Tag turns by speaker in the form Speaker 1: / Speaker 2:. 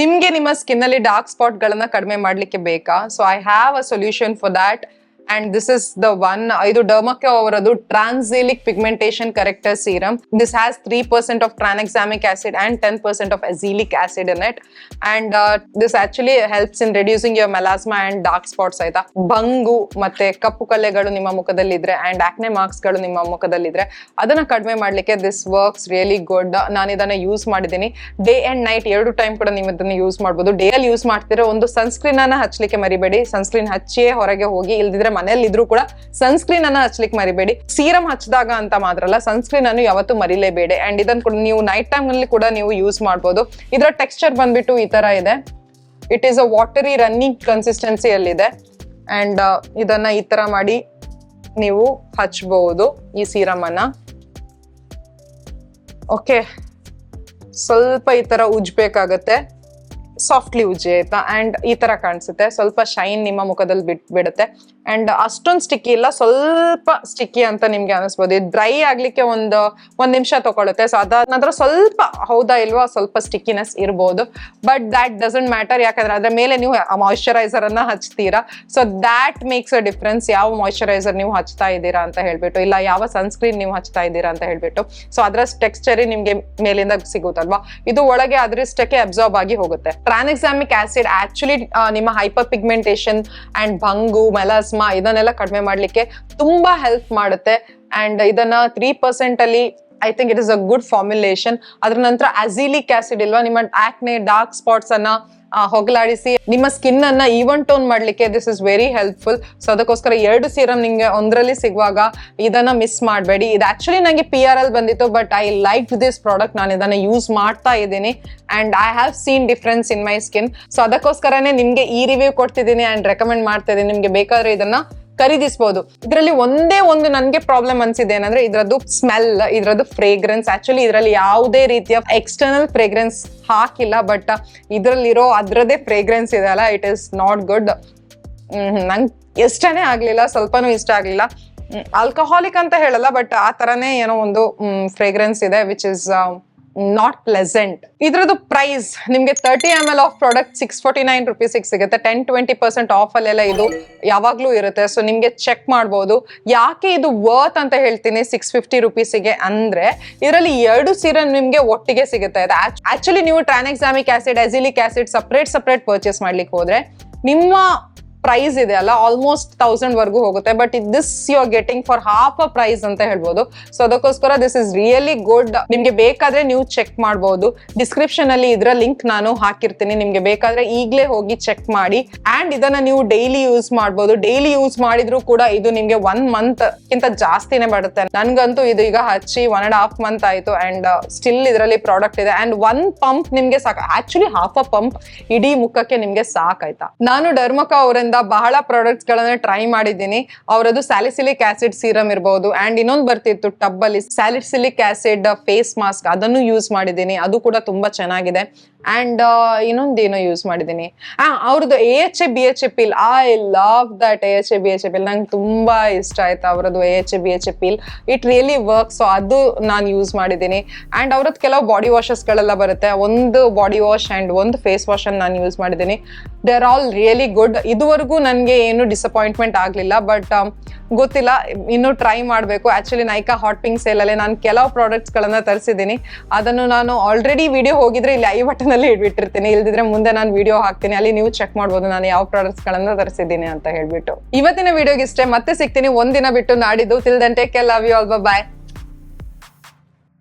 Speaker 1: ನಿಮ್ಗೆ ನಿಮ್ಮ ಸ್ಕಿನ್ ಅಲ್ಲಿ ಡಾರ್ಕ್ ಸ್ಪಾಟ್ ಗಳನ್ನ ಕಡಿಮೆ ಮಾಡ್ಲಿಕ್ಕೆ ಬೇಕಾ? So I have a solution for that and this is the one. ಇದು Dermaco ಅವರದು Tranxalic Pigmentation Corrector Serum. This has 3% of tranexamic acid and 10% of azelaic acid in it, and this actually helps in reducing your melasma and dark spots. ಆಯ್ತಾ, ಬಂಗು ಮತ್ತೆ ಕಪ್ಪು ಕಲೆಗಳು ನಿಮ್ಮ ಮುಖದಲ್ಲಿ ಇದ್ರೆ and acne marks ಗಳು ನಿಮ್ಮ ಮುಖದಲ್ಲಿ ಇದ್ರೆ ಅದನ್ನ ಕಡಿಮೆ ಮಾಡ್ಲಿಕ್ಕೆ this works really good. ನಾನು ಇದನ್ನ ಯೂಸ್ ಮಾಡಿದ್ದೀನಿ. ಡೇ ಅಂಡ್ ನೈಟ್ ಎರಡು ಟೈಮ್ ಕೂಡ ನೀವು ಇದನ್ನ ಯೂಸ್ ಮಾಡಬಹುದು. ಡೇ ಅಲ್ಲಿ ಯೂಸ್ ಮಾಡ್ತಿರೋ ಒಂದು ಸನ್ಸ್ಕ್ರೀನ್ ಅನ್ನ ಹಚ್ಚಲಿಕ್ಕೆ ಮರಿಬೇಡಿ. ಸನ್ಸ್ಕ್ರೀನ್ ಹಚ್ಚಿಯೇ ಹೊರಗೆ ಹೋಗಿ, ಇಲ್ದಿದ್ರೆ ಮನೆಯಲ್ಲಿ ಇದ್ರೂ ಕೂಡ ಸನ್ಸ್ಕ್ರೀನ್ ಅನ್ನ ಹಚ್ಲಿಕ್ಕೆ ಮರಿಬೇಡಿ. ಸೀರಮ್ ಹಚ್ಚಿದಾಗ ಅಂತ ಮಾತ್ರ ಅಲ್ಲ, ಸನ್ಸ್ಕ್ರೀನ್ ಅನ್ನು ಯಾವತ್ತೂ ಮರಿಲೇಬೇಡಿ. ಅಂಡ್ ಇದನ್ನ ಕೂಡ ನೀವು ನೈಟ್ ಟೈಮ್ ಅಲ್ಲಿ ಕೂಡ ನೀವು ಯೂಸ್ ಮಾಡಬಹುದು. ಇದರ ಟೆಕ್ಸ್ಚರ್ ಬಂದ್ಬಿಟ್ಟು ಈ ತರ ಇದೆ. It is a watery running consistency ಅಲ್ಲಿದೆ. ಅಂಡ್ ಇದನ್ನ ಈ ತರ ಮಾಡಿ ನೀವು ಹಚ್ಬಹುದು ಈ ಸೀರಮ್ ಅನ್ನ. ಓಕೆ, ಸ್ವಲ್ಪ ಈ ತರ ಉಜ್ಬೇಕಾಗತ್ತೆ, ಸಾಫ್ಟ್ಲಿ ಉಜ್ಜಿ ಆಯ್ತಾ. ಅಂಡ್ ಈ ತರ ಕಾಣಿಸುತ್ತೆ, ಸ್ವಲ್ಪ ಶೈನ್ ನಿಮ್ಮ ಮುಖದಲ್ಲಿ ಬಿಡುತ್ತೆ. ಅಂಡ್ ಅಷ್ಟೊಂದು ಸ್ಟಿಕ್ಕಿ ಇಲ್ಲ, ಸ್ವಲ್ಪ ಸ್ಟಿಕ್ಕಿ ಅಂತ ನಿಮ್ಗೆ ಅನಿಸ್ಬೋದು. ಇದು ಡ್ರೈ ಆಗ್ಲಿಕ್ಕೆ ಒಂದ್ ನಿಮಿಷ ತಗೊಳುತ್ತೆ. ಸೊ ಅದಾದ ನಂತರ ಸ್ವಲ್ಪ, ಹೌದಾ ಇಲ್ವಾ, ಸ್ವಲ್ಪ ಸ್ಟಿಕ್ಕಿನೆಸ್ ಇರ್ಬೋದು. ಬಟ್ ದ್ಯಾಟ್ ಡಸಂಟ್ ಮ್ಯಾಟರ್, ಯಾಕಂದ್ರೆ ಅದ್ರ ಮೇಲೆ ನೀವು ಮಾಯಿಶ್ಚರೈಸರ್ ಅನ್ನ ಹಚ್ತೀರಾ. So that makes a difference, ಯಾವ ಮಾಯಿಶ್ಚರೈಸರ್ ನೀವು ಹಚ್ತಾ ಇದ್ದೀರಾ ಅಂತ ಹೇಳ್ಬಿಟ್ಟು, ಇಲ್ಲ ಯಾವ ಸನ್ಸ್ಕ್ರೀನ್ ನೀವು ಹಚ್ತಾ ಇದ್ದೀರಾ ಅಂತ ಹೇಳ್ಬಿಟ್ಟು. ಸೊ ಅದ್ರ ಟೆಕ್ಸ್ಚರ್ ನಿಮ್ಗೆ ಮೇಲಿಂದ ಸಿಗುತ್ತಲ್ವಾ, ಇದು ಒಳಗೆ ಅದರಷ್ಟಕ್ಕೆ ಅಬ್ಸಾರ್ಬ್ ಆಗಿ ಹೋಗುತ್ತೆ. ಟ್ರಾನ್ಎಕ್ಸಾಮಿಕ್ ಆಸಿಡ್ ಆಕ್ಚುಲಿ ನಿಮ್ಮ ಹೈಪರ್ ಪಿಗ್ಮೆಂಟೇಷನ್ ಅಂಡ್ ಬಂಗು, ಮೆಲಾಸ್ಮಾ ಇದನ್ನೆಲ್ಲ ಕಡಿಮೆ ಮಾಡ್ಲಿಕ್ಕೆ ತುಂಬಾ ಹೆಲ್ಪ್ ಮಾಡುತ್ತೆ. ಅಂಡ್ ಇದನ್ನ 3% ಅಲ್ಲಿ I think it is a good formulation. ಅದ್ರ ನಂತರ ಅಜಿಲಿಕ್ ಆಸಿಡ್ ಇಲ್ವಾ, ನಿಮ್ಮ ಆಕ್ನೆ ಡಾರ್ಕ್ ಸ್ಪಾಟ್ಸ್ ಅನ್ನ ಹೋಗಲಾಡಿಸಿ ನಿಮ್ಮ ಸ್ಕಿನ್ ಅನ್ನ ಈವನ್ ಟೋನ್ ಮಾಡ್ಲಿಕ್ಕೆ this is very helpful. So ಅದಕ್ಕೋಸ್ಕರ ಎರಡು ಸೀರಮ್ ನಿಮ್ಗೆ ಒಂದರಲ್ಲಿ ಸಿಗುವಾಗ ಇದನ್ನ ಮಿಸ್ ಮಾಡಬೇಡಿ. ಇದು ಆಕ್ಚುಲಿ ನಂಗೆ PRL ಬಂದಿತ್ತು, but I like this product. ನಾನು ಇದನ್ನ ಯೂಸ್ ಮಾಡ್ತಾ ಇದ್ದೀನಿ and I have seen difference in my skin. So ಅದಕ್ಕೋಸ್ಕರನೇ ನಿಮ್ಗೆ ಈ ರಿವ್ಯೂ ಕೊಡ್ತಿದ್ದೀನಿ ಅಂಡ್ ರೆಕಮೆಂಡ್ ಮಾಡ್ತಾ ಇದ್ದೀನಿ. ನಿಮ್ಗೆ ಬೇಕಾದ್ರೆ ಇದನ್ನ ಖರೀದಿಸಬಹುದು. ಇದರಲ್ಲಿ ಒಂದೇ ಒಂದು ನನ್ಗೆ ಪ್ರಾಬ್ಲಮ್ ಅನ್ಸಿದೆ ಏನಂದ್ರೆ ಇದ್ರದ್ದು ಸ್ಮೆಲ್, ಇದ್ರದ್ದು ಫ್ರೇಗ್ರೆನ್ಸ್. ಆಕ್ಚುಲಿ ಇದರಲ್ಲಿ ಯಾವುದೇ ರೀತಿಯ ಎಕ್ಸ್ಟರ್ನಲ್ ಫ್ರೇಗ್ರೆನ್ಸ್ ಹಾಕಿಲ್ಲ, ಬಟ್ ಇದ್ರಲ್ಲಿರೋ ಅದ್ರದೇ ಫ್ರೇಗ್ರೆನ್ಸ್ ಇದೆ ಅಲ್ಲ, ಇಟ್ ಇಸ್ ನಾಟ್ ಗುಡ್. ನಂಗೆ ಇಷ್ಟನೇ ಆಗ್ಲಿಲ್ಲ, ಸ್ವಲ್ಪನೂ ಇಷ್ಟ ಆಗ್ಲಿಲ್ಲ. ಆಲ್ಕಹಾಲಿಕ್ ಅಂತ ಹೇಳಲ್ಲ, ಬಟ್ ಆ ತರನೇ ಏನೋ ಒಂದು ಫ್ರೇಗ್ರೆನ್ಸ್ ಇದೆ ವಿಚ್ ಇಸ್ ನಾಟ್ ಪ್ಲೆಸೆಂಟ್. ಇದ್ರದ್ದು ಪ್ರೈಸ್ ನಿಮ್ಗೆ 30 ml ಆಫ್ ಪ್ರಾಡಕ್ಟ್ 649 rupees ಸಿಗುತ್ತೆ. 10-20% ಆಫ್ ಅಲ್ಲೆಲ್ಲ ಇದು ಯಾವಾಗ್ಲೂ ಇರುತ್ತೆ. ಸೊ ನಿಮ್ಗೆ ಚೆಕ್ ಮಾಡ್ಬೋದು. ಯಾಕೆ ಇದು ವರ್ತ್ ಅಂತ ಹೇಳ್ತೀನಿ 650 rupeesಗೆ ಅಂದ್ರೆ, ಇದರಲ್ಲಿ ಎರಡು ಸೀರಮ್ ನಿಮ್ಗೆ ಒಟ್ಟಿಗೆ ಸಿಗುತ್ತೆ. ಆಕ್ಚುಲಿ ನೀವು ಟ್ರಾನ್ಎಕ್ಸಾಮಿಕ್ ಆಸಿಡ್, ಅಜಿಲಿಕ್ ಆಸಿಡ್ ಸಪ್ರೇಟ್ ಪರ್ಚೇಸ್ ಮಾಡ್ಲಿಕ್ಕೆ ಹೋದ್ರೆ ನಿಮ್ಮ ಪ್ರೈಸ್ ಇದೆ ಅಲ್ಲ ಆಲ್ಮೋಸ್ಟ್ 1000 ವರೆಗೂ ಹೋಗುತ್ತೆ. But this you are getting for half a price ಅಂತ ಹೇಳ್ಬೋದು. ಸೊ ಅದಕ್ಕೋಸ್ಕರ ದಿಸ್ ಇಸ್ ರಿಯಲಿ ಗುಡ್. ನಿಮ್ಗೆ ಬೇಕಾದ್ರೆ ನೀವು ಚೆಕ್ ಮಾಡಬಹುದು. ಡಿಸ್ಕ್ರಿಪ್ಷನ್ ಅಲ್ಲಿ ಇದರ ಲಿಂಕ್ ನಾನು ಹಾಕಿರ್ತೀನಿ. ನಿಮ್ಗೆ ಬೇಕಾದ್ರೆ ಈಗಲೇ ಹೋಗಿ ಚೆಕ್ ಮಾಡಿ. ಅಂಡ್ ಇದನ್ನ ನೀವು ಡೈಲಿ ಯೂಸ್ ಮಾಡಬಹುದು. ಡೈಲಿ ಯೂಸ್ ಮಾಡಿದ್ರು ಕೂಡ ಇದು ನಿಮ್ಗೆ 1 month ಗಿಂತ ಜಾಸ್ತಿನೇ ಬರುತ್ತೆ. ನನ್ಗಂತೂ ಇದು ಈಗ ಹಚ್ಚಿ 1.5 month ಆಯ್ತು ಅಂಡ್ ಸ್ಟಿಲ್ ಇದರಲ್ಲಿ ಪ್ರಾಡಕ್ಟ್ ಇದೆ. ಅಂಡ್ 1 pump ನಿಮ್ಗೆ ಸಾಕು. ಆಕ್ಚುಲಿ ಹಾಫ್ ಅ ಪಂಪ್ ಇಡೀ ಮುಖಕ್ಕೆ ನಿಮ್ಗೆ ಸಾಕಾಯ್ತಾ. ನಾನು ಡರ್ಮಕಾ ಅವರಿಂದ ಬಹಳ ಪ್ರಾಡಕ್ಟ್ಸ್ ಗಳನ್ನ ಟ್ರೈ ಮಾಡಿದ್ದೀನಿ. ಅವರದು ಸ್ಯಾಲಿಸಿಲಿಕ್ ಆಸಿಡ್ ಸೀರಮ್ ಇರಬಹುದು ಅಂಡ್ ಇನ್ನೊಂದು ಬರ್ತಿತ್ತು ಟಬ್ ಅಲ್ಲಿ ಸ್ಯಾಲಿಸಿಲಿಕ್ ಆಸಿಡ್ ಫೇಸ್ ಮಾಸ್ಕ್, ಅದನ್ನು ಯೂಸ್ ಮಾಡಿದ್ದೀನಿ. ಅದು ಕೂಡ ತುಂಬಾ ಚೆನ್ನಾಗಿದೆ. ಅಂಡ್ ಇನ್ನೊಂದೇನೋ ಯೂಸ್ ಮಾಡಿದ್ದೀನಿ, ಅವ್ರದ್ದು AHA BHA peel. I love that AHA BHA peel. ನಂಗೆ ತುಂಬಾ ಇಷ್ಟ ಆಯ್ತು ಅವರದ್ದು AHA BHA peel. It really work. So ಅದು ನಾನು ಯೂಸ್ ಮಾಡಿದ್ದೀನಿ. ಅಂಡ್ ಅವ್ರದ್ದು ಕೆಲವು ಬಾಡಿ ವಾಶಸ್ ಗಳೆಲ್ಲ ಬರುತ್ತೆ. ಒಂದು ಬಾಡಿ ವಾಶ್ ಅಂಡ್ ಒಂದು ಫೇಸ್ ವಾಶ್ ಅನ್ನು ನಾನು ಯೂಸ್ ಮಾಡಿದ್ದೀನಿ. They are all really good. ಇದುವರೆಗೂ ನನಗೆ ಏನು ಡಿಸಪಾಯಿಂಟ್ಮೆಂಟ್ ಆಗಲಿಲ್ಲ. ಬಟ್ ಗೊತ್ತಿಲ್ಲ, ಇನ್ನು ಟ್ರೈ ಮಾಡಬೇಕು. ಆಕ್ಚುಲಿ ನೈಕಾ ಹಾಟ್ ಪಿಂಕ್ ಸೇಲಲ್ಲಿ ನಾನು ಕೆಲವು ಪ್ರಾಡಕ್ಟ್ಸ್ ಗಳನ್ನ ತರಿಸಿದ್ದೀನಿ. ಅದನ್ನು ನಾನು ಆಲ್ರೆಡಿ ವಿಡಿಯೋ ಹೋಗಿದ್ರೆ ಇಲ್ಲಿ ಐ ಬಟನ್ ಅಲ್ಲಿ ಇಟ್ಬಿಟ್ಟಿರ್ತೀನಿ, ಇಲ್ದಿದ್ರೆ ಮುಂದೆ ನಾನು ವಿಡಿಯೋ ಹಾಕ್ತೀನಿ, ಅಲ್ಲಿ ನೀವು ಚೆಕ್ ಮಾಡ್ಬೋದು ನಾನು ಯಾವ ಪ್ರಾಡಕ್ಟ್ಸ್ ಗಳನ್ನ ತರಿಸಿದ್ದೀನಿ ಅಂತ ಹೇಳ್ಬಿಟ್ಟು. ಇವತ್ತಿನ ವಿಡಿಯೋಗೆ ಇಷ್ಟೇ. ಮತ್ತೆ ಸಿಗ್ತೀನಿ ಒಂದಿನ ಬಿಟ್ಟು ನಾಡಿದ್ದು. Till then take care, love you all, by.